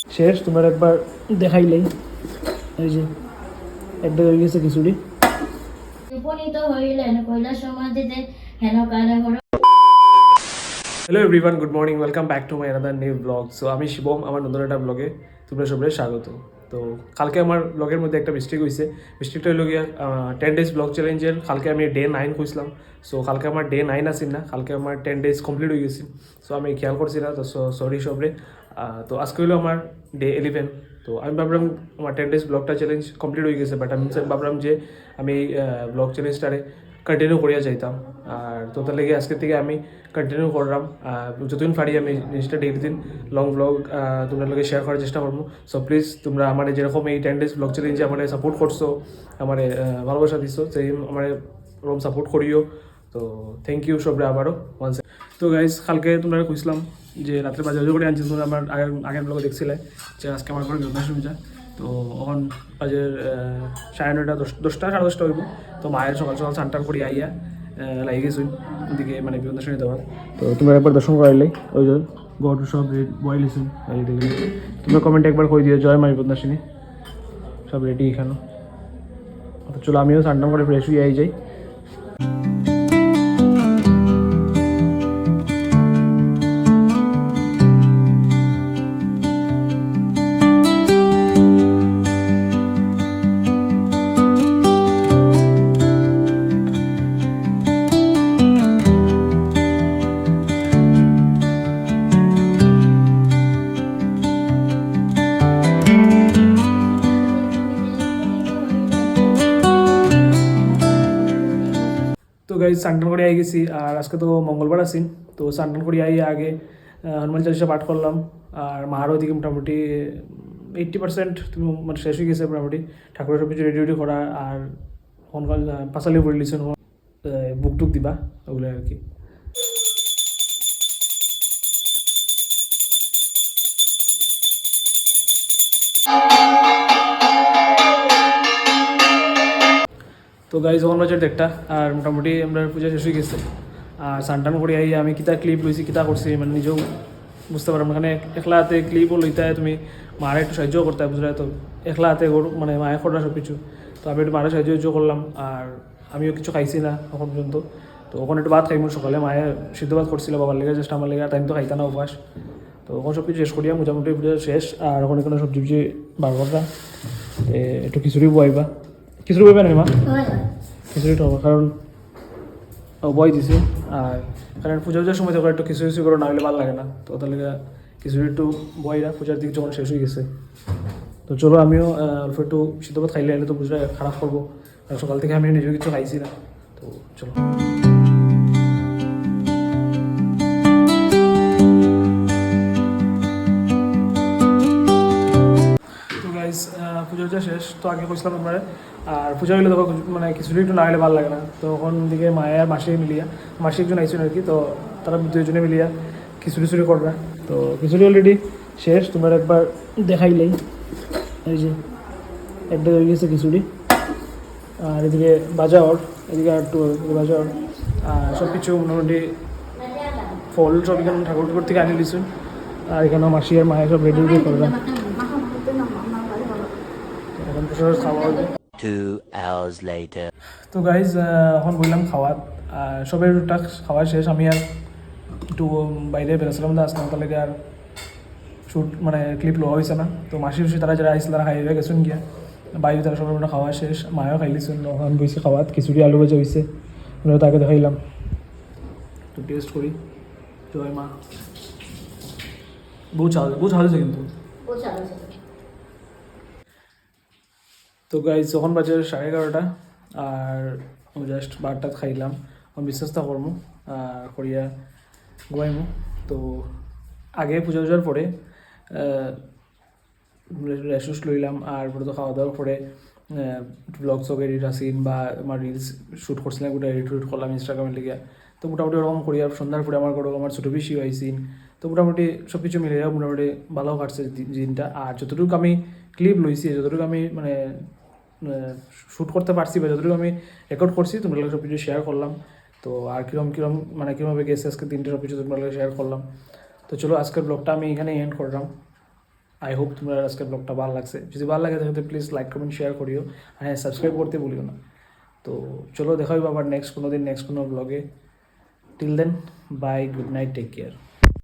শেষ তোমার একবার দেখাইলেই এই যে একটা হয়ে গেছে খিচুড়ি। উপনীত হইলেন কৈলাস সমাধিতে হেন কালে Har. Hello everyone, good morning, welcome back to my another new blog. So আমি শিবম, আমার নতুন একটা ব্লগে তোমরা সবাই স্বাগত। তো কালকে আমার ব্লগের মধ্যে একটা মিস্টেক হয়েছে। মিস্টেকটা হলো গিয়া 10 days ব্লগ চ্যালেঞ্জের কালকে আমি ডে 9 খুঁজলাম। সো কালকে আমার ডে 9 আসিল না, কালকে আমার 10 days কমপ্লিট হয়ে গেছে। সো আমি খেয়াল করছি না, তো সরি সবরে। তো আজকে হলো আমার ডে 11। তো আমি ভাবলাম আমার 10 days ব্লগটা চ্যালেঞ্জ কমপ্লিট হয়ে গেছে, বাট আমি ভাবলাম যে আমি ব্লগ চ্যালেঞ্জটারে কন্টিনিউ করিয়া যাইতাম। আর তো তার লেগে আজকে থেকে আমি কন্টিনিউ করলাম, যতদিন পারি আমি জিনিসটা ডেইলি দিন লং ব্লগ তোমাদের লগে শেয়ার করার চেষ্টা করবো। সো প্লিজ তোমরা আমার যেরকম এই 10 days ব্লগ চ্যালেঞ্জে আমার সাপোর্ট করছো, আমার ভালোবাসা দিচ্ছ, সেই আমার ওরকম সাপোর্ট করিও। তো থ্যাংক ইউ সবরে আবারও ওয়ান্স। তো গাইজ কালকে তোমরা কইছিলাম যে রাত্রে বাজে করে আনছি, তোমরা আমার আগের ব্লগে দেখছিলে যে আজকে আমার ঘরে জন্মাষ্টমী পূজা। তো এখন বাজে 9:30 10টা 10:30 হইব। তো মায়ের সকাল সকাল স্নান টান করি আইয়া লাগিয়ে গেছুন ওদিকে মানে বিভিন্ন শ্রেণী দেওয়ার। তো তোমরা একবার দর্শন করাইলে ওই যে গড় সব রেড বয়েল লিসুন দেখলে তোমরা কমেন্টে একবার কই দিও জয় মা বিপদনাশিনী, সব রেডি এখানে। চলো আমিও স্নান টান করে ফ্রেশ হয়ে আই যাই। তো গাইজ স্নান করে আই গেছি, আর আজকে তো মঙ্গলবার আছি। তো স্নান করে আই আগে হনুমান চালিশা পাঠ করলাম। আর মারও ওদিকে মোটামুটি 80% তুমি মানে শেষ হয়ে গেছে মোটামুটি, ঠাকুরের সব কিছু রেডি রেডি করা। আর সকাল পাঁচালি পড়ে লিছেন বুক টুক দিবা ওগুলো আর কি। তো গাইজ ওখান বাজার একটা আর মোটামুটি আমরা পূজা শেষ হয়ে গেছে। আর স্নান করে আই আমি কিতা ক্লিপ লইছি কিতা করছি মানে নিজেও বুঝতে পারলাম। মানে একলা হাতে ক্লিপও লইতে হয়, তুমি মারা একটু সাহায্য করতে হয়, বুঝলে। তো একলা হাতে মানে মায়ের করা সব কিছু। তো আমি একটু মারা সাহায্য করলাম। আর আমিও কিছু খাইছি না এখন পর্যন্ত। তো ওখানে একটু ভাত খাইমু, সকালে মায়ের সিদ্ধ ভাত করছিল বাবার লেগে, জাস্ট আমার লেগে টাইম তো খাইতা না উপবাস। তো ওখানে সব কিছু শেষ করিয়া মোটামুটি পুজো শেষ। আর ওখানে কোনো সবজি উবজি বার করবা, একটু খিচুড়ি বইবা। খিচুড়ি বইবা না মা? খিচুড়িটা হবে কারণ বই দিছে। আর কারণ পুজো পূজার সময় যখন একটু খিচুড়ি করে না হলে ভালো লাগে না। তো তাহলে খিচুড়ি একটু বইরা পূজার দিক যখন শেষ হয়ে গেছে। তো চলো আমিও অল্প একটু সিদ্ধ ভাত খাইলে এলে তো বুঝলে খারাপ করবো, আর সকাল থেকে আমি নিজেও কিছু খাইছি না। তো চলো। তো গাইজ পুজো শেষ। তো আগে কইছিলাম তোমরা আর পূজা হইলে তখন মানে খিচুড়ি একটু না হলে ভালো লাগে না। তো ওখান দিকে মায়ের আর মাসি মিলিয়া, মাসি একজন আইসেন আর কি। তো তারা দুইজনে মিলিয়া খিচুড়ি করবে। তো খিচুড়ি অলরেডি শেষ, তোমরা একবার দেখাইলেই এই যে একটা হয়ে গেছে খিচুড়ি। আর এদিকে বাজার, এদিকে আর একটু বাজার। আর সব কিছু মোটামুটি ফল সব এখানে ঠাকুর থেকে আনি দিচ্ছেন। আর এখানে মাসি আর মায়ের সব রেডি রেডি করবে। এখন তো সব খাওয়া হবে। 2 hours later. তো গাইজ এখন বললাম খাওয়ার, সবের টুকটাক খাওয়া শেষ। আমি আর একটু বাইরে বেরোছিলাম না আসলাম, তাহলে আর শ্যুট মানে ক্লিপ লওয়া হয়েছে না। তো মাসি তারা যারা আইসে তারা খাইয়ে গেছেন গিয়া বাইরে, তারা সবার মোটা খাওয়া শেষ। মায়েও খাইলিছেন, ওখান বইছে খাওয়াত খিচুড়ি আলু ভাজা হয়েছে, তাকে দেখাইলাম। তো টেস্ট করি। জয় মা। বহু ঝাল হয়েছে কিন্তু। তো গাইজ যখন বাজে 11:30 আর জাস্ট ভাত খাইলাম, আমি বিশ্বাসটা করবো আর করিয়া ঘুমাইমু। তো আগে পূজা পূজার পরে রেস্ট লইলাম। আর পরে তো খাওয়া দাওয়ার পরে ব্লগ সব এডিট আসিন বা আমার রিলস শ্যুট করছিলাম, গোটা এডিট করলাম ইনস্টাগ্রামে লিগে। তো মোটামুটি ওরকম করিয়া সন্ধ্যার পরে আমার ঘরে আমার ছোটো বেশিও আইসিন। তো মোটামুটি সব কিছু মিলে মোটামুটি ভালো কাটছে দিনটা। আর যতটুকু আমি ক্লিপ লইছি, যতটুকু আমি মানে শ্যুট করতে পারছি বা যতটুকু আমি রেকর্ড করছি তোমরা সব কিছু শেয়ার করলাম। তো আর কীরকম মানে কীভাবে গেছে আজকে দিনটা সব কিছু তোমরা শেয়ার করলাম। তো চলো আজকের ব্লগটা আমি এখানে এন্ড করলাম। আই হোপ তোমরা আজকের ব্লগটা ভালো লাগছে, যদি ভালো লাগে তাহলে প্লিজ লাইক কমেন্ট শেয়ার করিও, আর হ্যাঁ সাবস্ক্রাইব করতে ভুলিও না। তো চলো দেখা হইব আবার নেক্সট কোনো দিন নেক্সট কোনো ব্লগে। Till then bye, good night, take care.